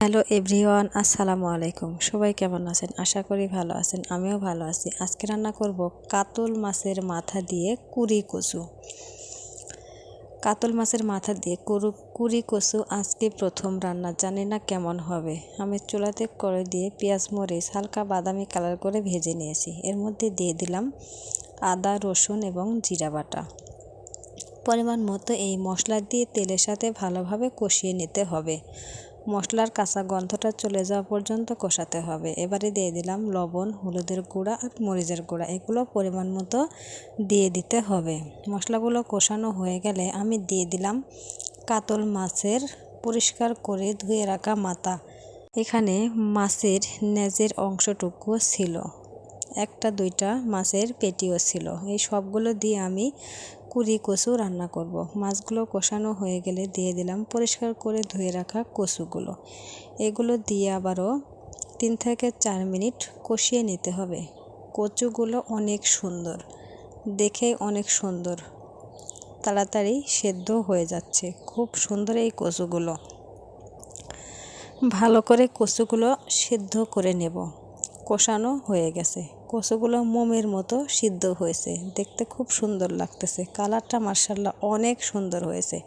Hello everyone, আসসালামু আলাইকুম। সবাই কেমন আছেন? আশা করি ভালো আছেন। আমিও ভালো আছি। আজকে রান্না করব কাতল মাছের মাথা দিয়ে কুরি কচু। কাতল মাছের মাথা দিয়ে কুরি কচু আজকে প্রথম রান্না, জানি না কেমন হবে। আমি চুলাতে করে দিয়ে পেঁয়াজ মরিচ হালকা বাদামি কালার করে ভেজে নিয়েছি। এর মধ্যে দিয়ে দিলাম আদা, রসুন এবং জিরা বাটা। পরিমাণ মতো এই মশলা দিয়ে তেলের সাথে ভালোভাবে কষিয়ে নিতে হবে। মশলার কাঁচা গন্ধটা চলে যাওয়া পর্যন্ত কষাতে হবে। এবারে দিয়ে দিলাম লবণ, হলুদের গুঁড়া আর মরিচের গুঁড়া, এগুলো পরিমাণ মতো দিয়ে দিতে হবে। মশলাগুলো কষানো হয়ে গেলে আমি দিয়ে দিলাম কাতল মাছের পরিষ্কার করে ধুয়ে রাখা মাথা। এখানে মাছের লেজের অংশটুকু ছিল, একটা দুইটা মাছের পেটিও ছিল। এই সবগুলো দিয়ে আমি কুরি কচু রান্না করব। মাছগুলো কষানো হয়ে গেলে দিয়ে দিলাম পরিষ্কার করে ধুয়ে রাখা কচুগুলো। এগুলো দিয়ে আবারও 3 থেকে 4 মিনিট কষিয়ে নিতে হবে। কচুগুলো অনেক সুন্দর, দেখে অনেক সুন্দর, তাড়াতাড়ি সেদ্ধ হয়ে যাচ্ছে। খুব সুন্দর এই কচুগুলো। ভালো করে কচুগুলো সেদ্ধ করে নেব। কষানো হয়ে গেছে, কচুগুলো মোমের মতো সিদ্ধ হয়েছে, দেখতে খুব সুন্দর লাগতেছে। কালারটা মাশাআল্লাহ অনেক সুন্দর হয়েছে।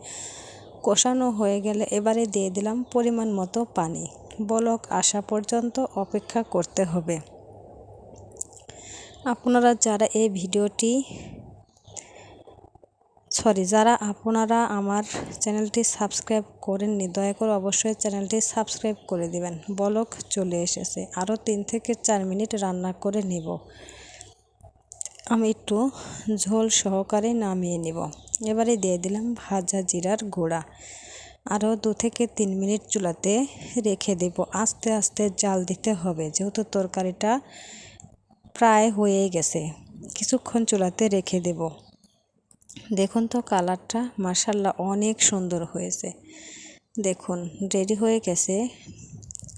কষানো হয়ে গেলে এবারে দিয়ে দিলাম পরিমাণ মতো পানি। বলক আসা পর্যন্ত অপেক্ষা করতে হবে। আপনারা যারা আমার চ্যানেলটি সাবস্ক্রাইব করেননি, দয়া করে অবশ্যই চ্যানেলটি সাবস্ক্রাইব করে দিবেন। বলক চলে এসেছে, আরও 3 থেকে 4 মিনিট রান্না করে নেব। আমি একটু ঝোল সহকারে নামিয়ে নেব। এবারে দিয়ে দিলাম ভাজা জিরার গুঁড়া। আরও 2 থেকে 3 মিনিট চুলাতে রেখে দেব। আস্তে আস্তে জাল দিতে হবে, যেহেতু তরকারিটা প্রায় হয়ে গেছে। কিছুক্ষণ চুলাতে রেখে দেব। দেখুন তো কালারটা মাশাআল্লাহ অনেক সুন্দর হয়েছে। দেখুন রেডি হয়ে গেছে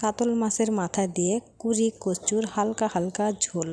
কাতল মাছের মাথা দিয়ে কুরি কচুর হালকা হালকা ঝোল।